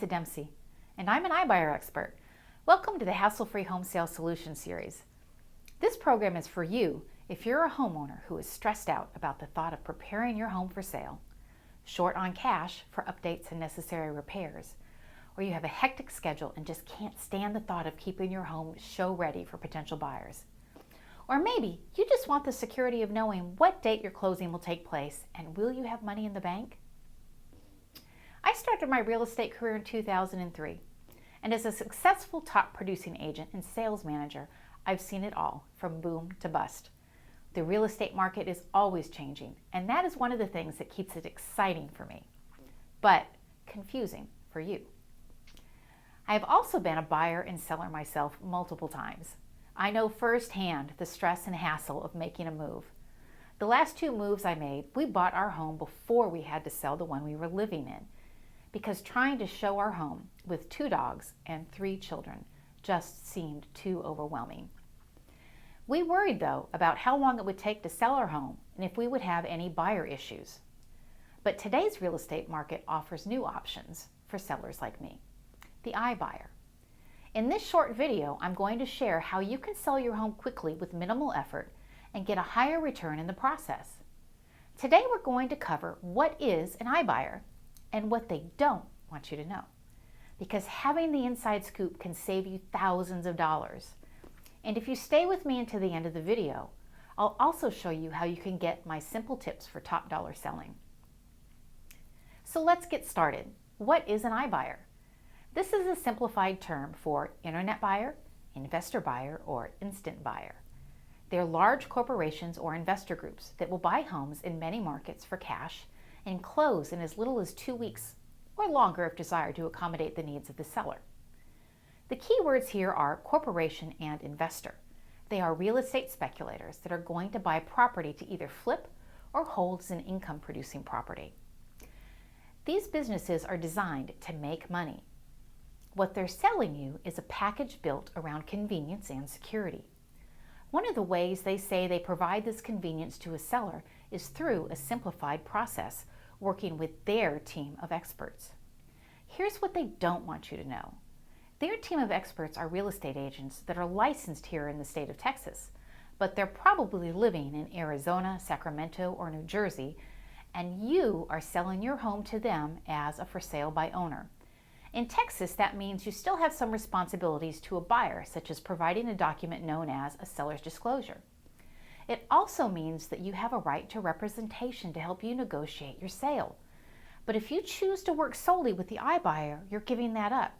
Lisa Dempsey, and I'm an iBuyer expert. Welcome to the Hassle-Free Home Sale Solution Series. This program is for you if you're a homeowner who is stressed out about the thought of preparing your home for sale, short on cash for updates and necessary repairs, or you have a hectic schedule and just can't stand the thought of keeping your home show-ready for potential buyers. Or maybe you just want the security of knowing what date your closing will take place and will you have money in the bank? I started my real estate career in 2003, and as a successful top producing agent and sales manager, I've seen it all from boom to bust. The real estate market is always changing, and that is one of the things that keeps it exciting for me, but confusing for you. I have also been a buyer and seller myself multiple times. I know firsthand the stress and hassle of making a move. The last two moves I made, we bought our home before we had to sell the one we were living in, because trying to show our home with 2 dogs and 3 children just seemed too overwhelming. We worried, though, about how long it would take to sell our home and if we would have any buyer issues. But today's real estate market offers new options for sellers like me, the iBuyer. In this short video, I'm going to share how you can sell your home quickly with minimal effort and get a higher return in the process. Today, we're going to cover what is an iBuyer and what they don't want you to know, because having the inside scoop can save you thousands of dollars. And if you stay with me until the end of the video, I'll also show you how you can get my simple tips for top dollar selling. So let's get started. What is an iBuyer? This is a simplified term for internet buyer, investor buyer, or instant buyer. They're large corporations or investor groups that will buy homes in many markets for cash and close in as little as 2 weeks or longer if desired to accommodate the needs of the seller. The key words here are corporation and investor. They are real estate speculators that are going to buy property to either flip or hold as an income-producing property. These businesses are designed to make money. What they're selling you is a package built around convenience and security. One of the ways they say they provide this convenience to a seller is through a simplified process, working with their team of experts. Here's what they don't want you to know. Their team of experts are real estate agents that are licensed here in the state of Texas, but they're probably living in Arizona, Sacramento, or New Jersey, and you are selling your home to them as a for sale by owner. In Texas, that means you still have some responsibilities to a buyer, such as providing a document known as a seller's disclosure. It also means that you have a right to representation to help you negotiate your sale. But if you choose to work solely with the iBuyer, you're giving that up.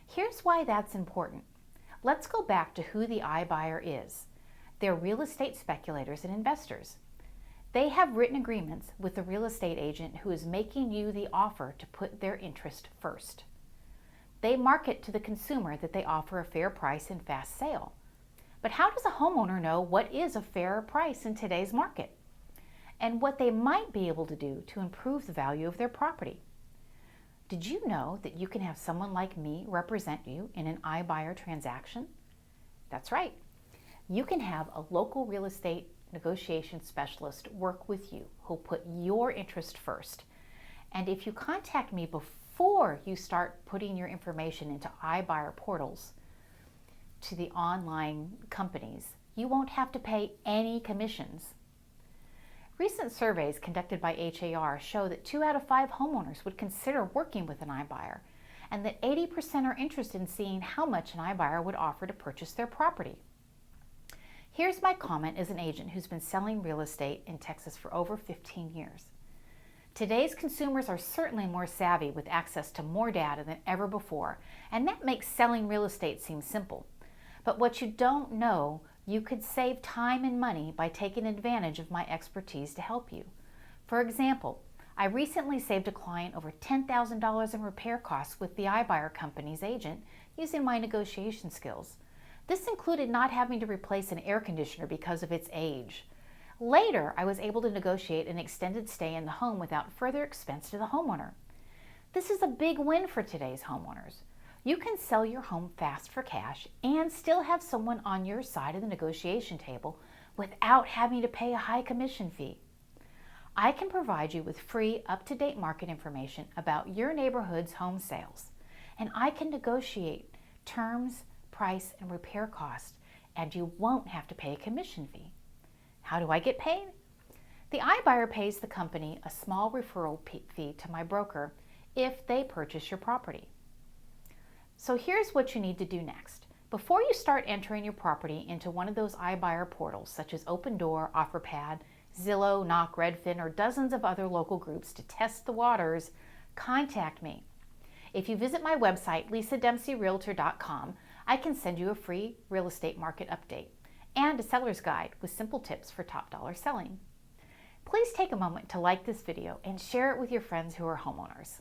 Here's why that's important. Let's go back to who the iBuyer is. They're real estate speculators and investors. They have written agreements with the real estate agent who is making you the offer to put their interest first. They market to the consumer that they offer a fair price and fast sale. But how does a homeowner know what is a fair price in today's market and what they might be able to do to improve the value of their property? Did you know that you can have someone like me represent you in an iBuyer transaction? That's right. You can have a local real estate negotiation specialist work with you who'll put your interest first. And if you contact me before you start putting your information into iBuyer portals to the online companies, you won't have to pay any commissions. Recent surveys conducted by HAR show that 2 out of 5 homeowners would consider working with an iBuyer, and that 80% are interested in seeing how much an iBuyer would offer to purchase their property. Here's my comment as an agent who's been selling real estate in Texas for over 15 years. Today's consumers are certainly more savvy with access to more data than ever before, and that makes selling real estate seem simple. But what you don't know, you could save time and money by taking advantage of my expertise to help you. For example, I recently saved a client over $10,000 in repair costs with the iBuyer company's agent using my negotiation skills. This included not having to replace an air conditioner because of its age. Later, I was able to negotiate an extended stay in the home without further expense to the homeowner. This is a big win for today's homeowners. You can sell your home fast for cash and still have someone on your side of the negotiation table without having to pay a high commission fee. I can provide you with free, up-to-date market information about your neighborhood's home sales, and I can negotiate terms, price, and repair costs, and you won't have to pay a commission fee. How do I get paid? The iBuyer pays the company a small referral fee to my broker if they purchase your property. So here's what you need to do next. Before you start entering your property into one of those iBuyer portals such as Opendoor, OfferPad, Zillow, Knock, Redfin, or dozens of other local groups to test the waters, contact me. If you visit my website, lisadempseyrealtor.com, I can send you a free real estate market update and a seller's guide with simple tips for top dollar selling. Please take a moment to like this video and share it with your friends who are homeowners.